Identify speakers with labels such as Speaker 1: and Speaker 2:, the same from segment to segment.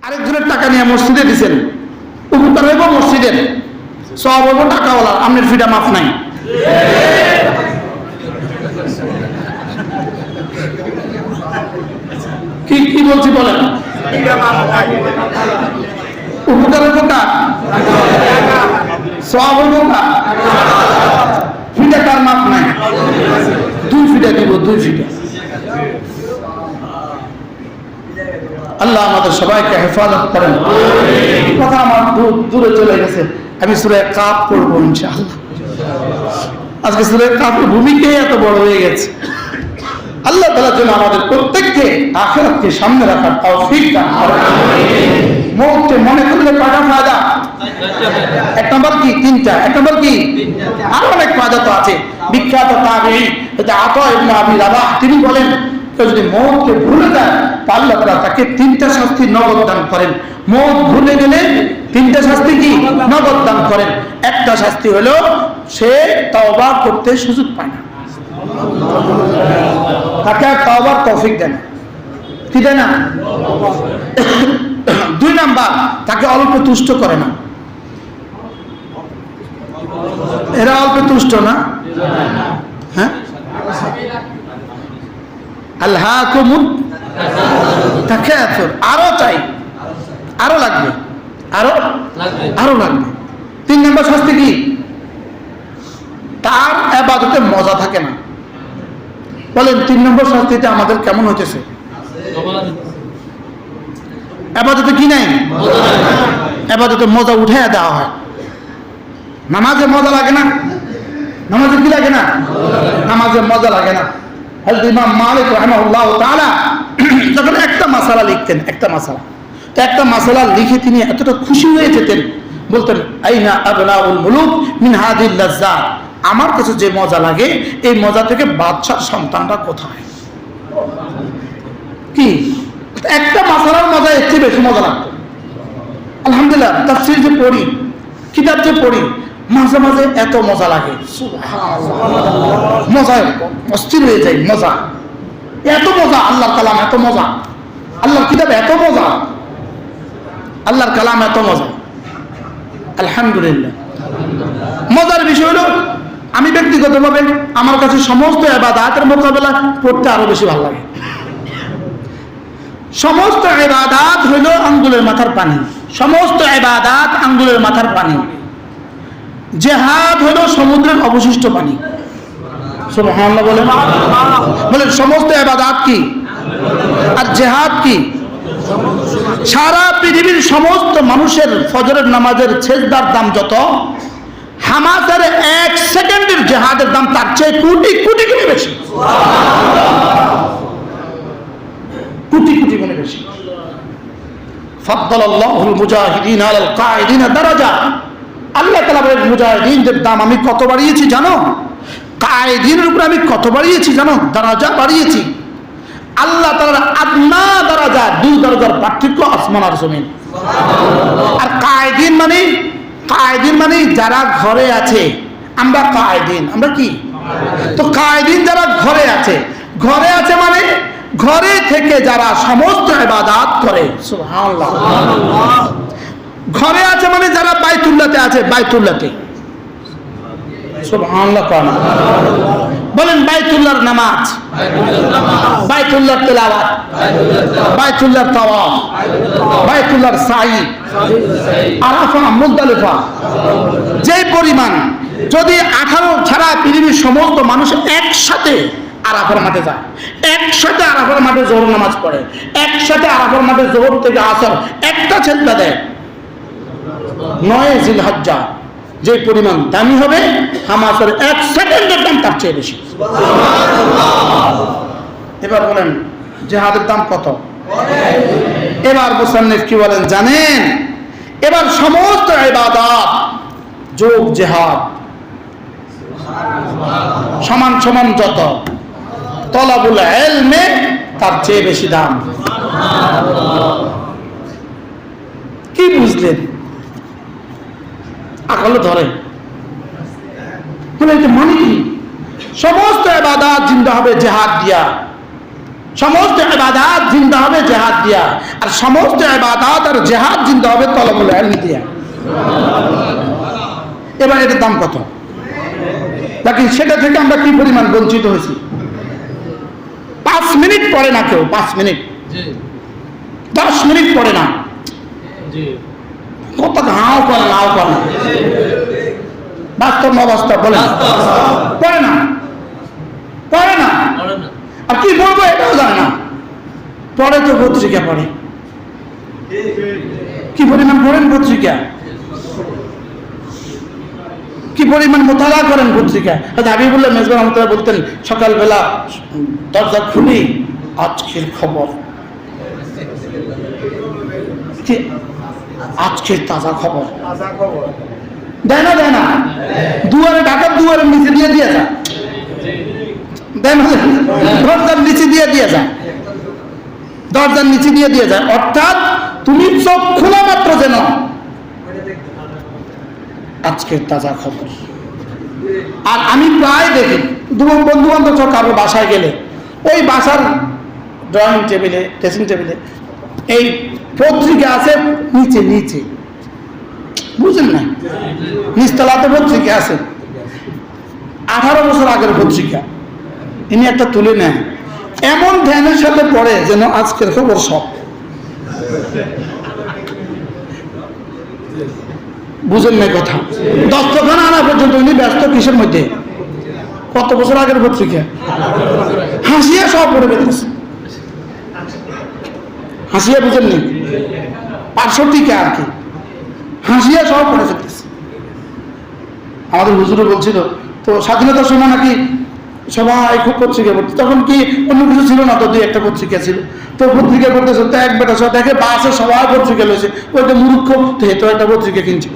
Speaker 1: আরেকজনের টাকা নিয়ে মসজিদে দিচ্ছেন, উপকার হইব মসজিদের, সব হইব টাকাওয়ালা, আপনার ফিটা মাফ নাই। কি কি বলছি বলেন? উপকার হইব কার? সব হইব কার? ফিটা কার মাফ নাই? 2 ফিটা দিব, 2 ফিটা। আল্লাহ আমাদের সবাইকে হেফাজত করেন। কথা আমার দূরে চলে গেছে, আমি সূরা কাফ পড়ব ইনশাআল্লাহ। আজকে সূরা কাফের ভূমিকাই এত বড় হয়ে গেছে। আল্লাহ তাআলা যেন আমাদের প্রত্যেককে আখিরাতকে সামনে রাখার তৌফিক দান করেন। মওতকে মনে করলে কয়টা ফায়দা? এক নম্বর কি? 3টা। এক নম্বর কি? আরো অনেক ফায়দা তো আছে। বিখ্যাত তাবেঈ আতা ইবনে আবি রাবাহ তিনি বলেন, কেউ যদি মওতকে ভুলে যায় তাহলে আল্লাহ তাআলা তাকে 3টা শাস্তি নগদ দান করেন। মওত ভুলে গেলে 3টা শাস্তি কি নগদ দান করেন। একটা শাস্তি হলো সে তওবা করতে সুযোগ পায় না, তাকে তওবার তৌফিক দেন, কি দেয় না? 2 নাম্বার, তাকে অল্প তুষ্ট করে না। এরা অল্প তুষ্ট না? হ্যাঁ, আল্লাহকুমুত তাকাসুর, আরো চাই, আরো লাগবে, আরো লাগবে। 3 নম্বর শাস্তি কি? তার ইবাদতে মজা থাকে না। বলেন 3 নম্বর শাস্তিটা আমাদের কেমন হইতেছে? ইবাদতে কি নাই? ইবাদতে মজা উঠাইয়া দেওয়া হয়। নামাজে মজা লাগে না? নামাজে কি লাগে না? নামাজে মজা লাগে না। হযরত ইমাম মালিক রাহিমাহুল্লাহ তাআলা যখন একটা মাসালা লিখতেন, একটা মাসালা লিখে তিনি এতটা খুশি হয়ে যেতেন, বলতেন আইনা আবনাউল মুলুক মিন হাদিল লাজ্জাত, আমার কাছে যে মজা লাগে এই মজা থেকে বাদশার সন্তানরা কোথায়? কি একটা মাসালার মজা এর চেয়ে বেশি মজা লাগতো। আলহামদুলিল্লাহ, তাফসীর যে পড়ি, কিতাব যে পড়ি, মাঝে মাঝে এত মজা লাগে, মজায় অস্থির হয়ে যায়। মজা, এত মজা, আল্লাহর কালাম এত মজা, আল্লাহর কিতাব এত মজা, আল্লাহর কালাম এত মজা। আলহামদুলিল্লাহ। মজার বিষয় হলো আমি ব্যক্তিগতভাবে আমার কাছে সমস্ত ইবাদতের মোকাবেলা করতে আরো বেশি ভালো লাগে। সমস্ত ইবাদত হইল আঙ্গুলের মাথার পানি, সমস্ত ইবাদত আঙ্গুলের মাথার পানি। জিহাদ হলো সমুদ্রের অবশিষ্ট পানি। সুবহানাল্লাহ বলেন, বলেন সমস্ত ইবাদত কি আর জিহাদ কি? সারা পৃথিবীর সমস্ত মানুষের ফজরের নামাজের সেজদার দাম যত, হামাসের 1 সেকেন্ডের জিহাদের দাম তার চেয়ে কোটি কোটি গুণে বেশি, কোটি কোটি গুণে বেশি। ফাদ্দালাল্লাহুল মুজাহিদিন আলাল কাঈদিন দারাজা। আল্লাহ তাআলা বলেন মুজাহিদিনদের দাম আমি কত বাড়িয়েছি জানো? কাঈদিনের উপর আমি কত বাড়িয়েছি জানো? দারাজা বাড়িয়েছি। আল্লাহ তাআলার আদনা দারাজা, 2 দরজার পার্থক্য আসমান আর জমিন। আর কাঈদিন মানে যারা ঘরে আছে, আমরা কাঈদিন, আমরা কি? তো কাঈদিন যারা ঘরে আছে মানে ঘরে থেকে যারা সমস্ত ইবাদত করে। সুবহানাল্লাহ। ঘরে আছে মানে যারা বাইতুল্লাহতে আছে, বাইতুল্লাহতে। সুবহানাল্লাহ। বলেন বাইতুল্লাহর নামাজ, বাইতুল্লাহর তেলাওয়াত, বাইতুল্লাহর তাওয়াফ, বাইতুল্লাহর সাই, আরাফা, মুজদালিফা, যে পরিমাণ যদি 18 ছাড়া পৃথিবীর সমস্ত মানুষ একসাথে আরাফার মাঠে যায়, একসাথে আরাফার মাঠে যোহর নামাজ পড়ে, একসাথে আরাফার মাঠে যোহর থেকে আসর একটা ছেদা দেয়, 9 জিলহজ্জা যে পরিমাণ দামি হবে, হামাসের 1 সেকেন্ডের দাম তার চেয়ে বেশি। এবার বলেন জিহাদের দাম কত? এবার মুসান্নিফ কি বলেন জানেন? এবার সমস্ত ইবাদত যোগ জিহাদ সমান সমান যত, তলাবুল ইলমে তার চেয়ে বেশি দাম। কি বুঝলেন? আকলে ধরে বলে এটা মানে কি? সমস্ত ইবাদত জিন্দা হবে জিহাদ দিয়া। সমস্ত ইবাদত জিন্দা হবে জিহাদ দিয়া, আর সমস্ত ইবাদত আর জিহাদ জিন্দা হবে তলবুল ইলম দিয়া। এবার এটার দাম কত? বাকি সেটা থেকে আমরা কি পরিমাণ বঞ্চিত হয়েছি। 5 মিনিট পড়ে না কেউ, 5 মিনিট, 10 মিনিট পড়ে না, কত হাও করে নাও করে না, বাস্তব না বাস্তব বলে পড়ে না, পড়ে না। আর কি বলবো এটাও জানে না, পড়ে তো পত্রিকা পড়ে। কি পরিমাণ পড়েন পত্রিকা, কি পরিমাণ মোতালা করেন পত্রিকা। হাবিবুল্লাহ মেজবাহ রহমতুল্লাহ বলতেন, সকালবেলা দরজা খুলি আজকের খবর, আজকের তাজা খবর দেয় না, দেয় না, দুয়ারে ঢাকার দুয়ারের নিচে দিয়ে দিয়ে যায়, দেয় না, দরজার নিচে দিয়ে দিয়ে যায়, দরজার নিচে দিয়ে দিয়ে যায়। অর্থাৎ তুমি চোখ খোলা মাত্র যেন আজকের তাজা খবর। আর আমি প্রায় দেখি বন্ধু বান্ধব কারো বাসায় গেলে ওই বাসার ড্রয়িং টেবিলে, ড্রেসিং টেবিলে এই পত্রিকা আছে নিচে নিচে, বুঝলেন না, নিচতলাতে পত্রিকা আছে, 18 বছর আগের পত্রিকা, ইনি একটা তুলে নেন, এমন ধ্যানের সাথে পড়ে যেন আজকের খবর সব। বুঝেন না কথা, দস্তখানা আনা পর্যন্ত উনি ব্যস্ত কিসের মধ্যে, কত বছর আগের পত্রিকা, হাসিয়া সব পড়ে বেঁধেছে, হাসিয়া, বুঝেননি, 65 আর কি, হাসিয়া সব পড়ে ফেলতেছে। আমাদের হুজুরও বলছিল তো স্বাধীনতার সময় নাকি সবাই খুব পত্রিকা পড়তো, তখন কি অন্য কিছু ছিল না, তো 2-1টা পত্রিকা ছিল, তো পত্রিকা পড়তেছে, তো এক বেটা সব দেখে বাসে সবাই পত্রিকা লইছে, ওইটা মূর্খ তো একটা পত্রিকা কিনছে,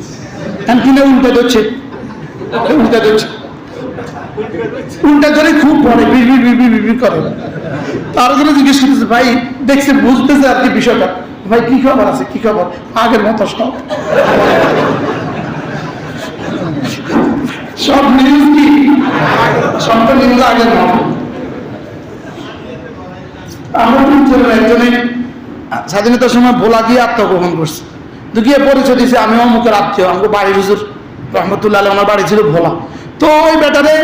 Speaker 1: কিনে উল্টা দিচ্ছে, উল্টা দিচ্ছে, উল্টা ধরে খুব পড়ে, বিড় করে। তার জন্য জিজ্ঞেস করতেছে, ভাই দেখছে, বুঝতেছে আর কি বিষয়টা, ভাই কি খবর আছে, কি খবর, আগের মতো সব সব নিউজ, কি সব নিউজ আগের মতো। আমরা একজনে স্বাধীনতার সময় ভোলা গিয়ে আত্মগ্রহণ করছে, গিয়ে পরিচয় দিয়েছে আমি অমুকের আত্মীয়, আমাকে বাড়ির হুজুর রহমতুল্লাহ আমার বাড়ি ছিল ভোলা। তো ওই বেটারে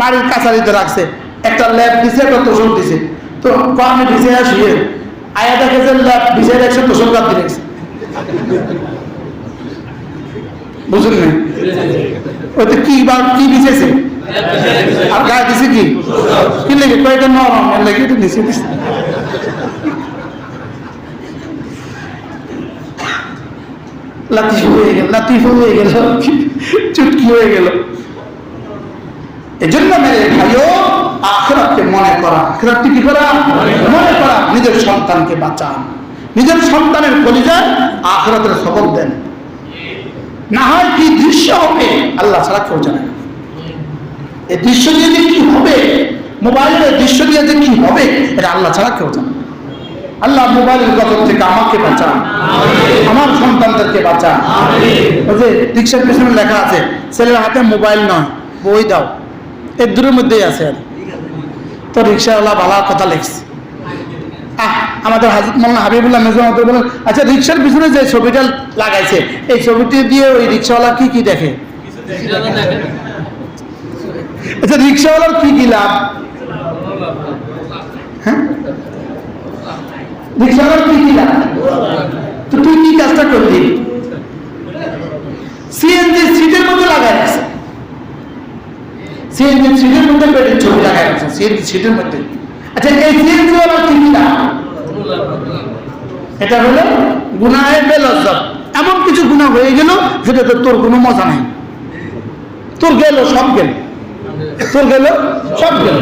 Speaker 1: বাড়ির কাছারিতে রাখছে, একটা ল্যাব দিছে, একটা তোষক দিছে, তো আমি ভিজে শুয়ে আয়া দেখেছে ল্যাব ভিজে রাখছে, তোষক গাছ দিয়ে রাখছে, বুঝলেন না, ওইটা কি বা কি দিছে, আর গায়ে দিছে কি কি লেগে, কয়েকটা নরম লেগে এটা নিচে দিছে। লাতিফ হয়ে গেল, চুটকি হয়ে গেল। এজন্য মেরে ভাইও আখিরাতকে মনে করা, আখিরাতকে কি করা, মনে করা, নিজের সন্তানকে বাঁচান, নিজের সন্তানের কলিজায় আখিরাতের সবক দেন। না হয় কি দৃশ্য হবে আল্লাহ ছাড়া কেউ জানে না। এই দৃশ্য দিয়ে যে কি হবে, মোবাইলের দৃশ্য দিয়ে যে কি হবে, এটা আল্লাহ ছাড়া কেউ জানে না। আল্লাহ মোবাইলের গজব থেকে আমাকে বাঁচান, আমার সন্তানদেরকে বাঁচান। ওই যে রিক্সার পিছনে লেখা আছে, ছেলের হাতে মোবাইল নয় বই দাও, এর দূরের মধ্যেই আছে। আর তো রিক্সাওয়ালা ভালো কথা লিখছে, আমাদের হাজরত মাওলানা হাবিবুল্লাহ মেজবাহ বলেন, আচ্ছা রিক্সার পিছনে যে ছবিটা লাগাইছে, এই ছবিটি দিয়ে ওই রিক্সাওয়ালা কি কি দেখে? আচ্ছা রিক্সাওয়ালার কি কি লাভ? হ্যাঁ, রিক্সাওয়ালার কি কি লাভ? তো তুই কি কাজটা করলি? সিএনজি সিটের মধ্যে লাগাই আছে, সিএনজি সিটের মধ্যে পেটের ছবি লাগাই আছে, সিএনজি সিটের মধ্যে। আচ্ছা এই সিএনজি ওয়ালার কি কি লাভ? এটা হলো গুনাহের বেলজ্জত, এমন কিছু গুনাহ হয়ে গেল যেটাতে তোর কোনো মজা নাই, তোর গেল সব গেল, তোর গেল সব গেল।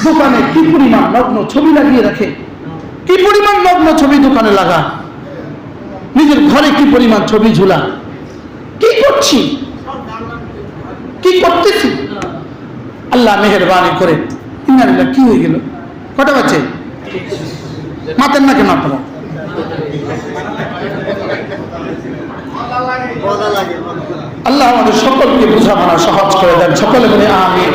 Speaker 1: দোকানে কি পরিমাণ নগ্ন ছবি লাগিয়ে রাখে, কি পরিমাণ নগ্ন ছবি দোকানে লাগা, নিজের ঘরে কি পরিমাণ ছবি ঝুলা, কি করছি, কি করতেছি? আল্লাহ মেহেরবানি করে ইন্নালিল্লাহ, কি হয়ে গেল, কটা বাজছে, মাতেন না কেন আপনারা? আল্লাহ আমাদের সকলকে বোঝাপড়া সহজ করে দেন, সকলে বলে আমিন।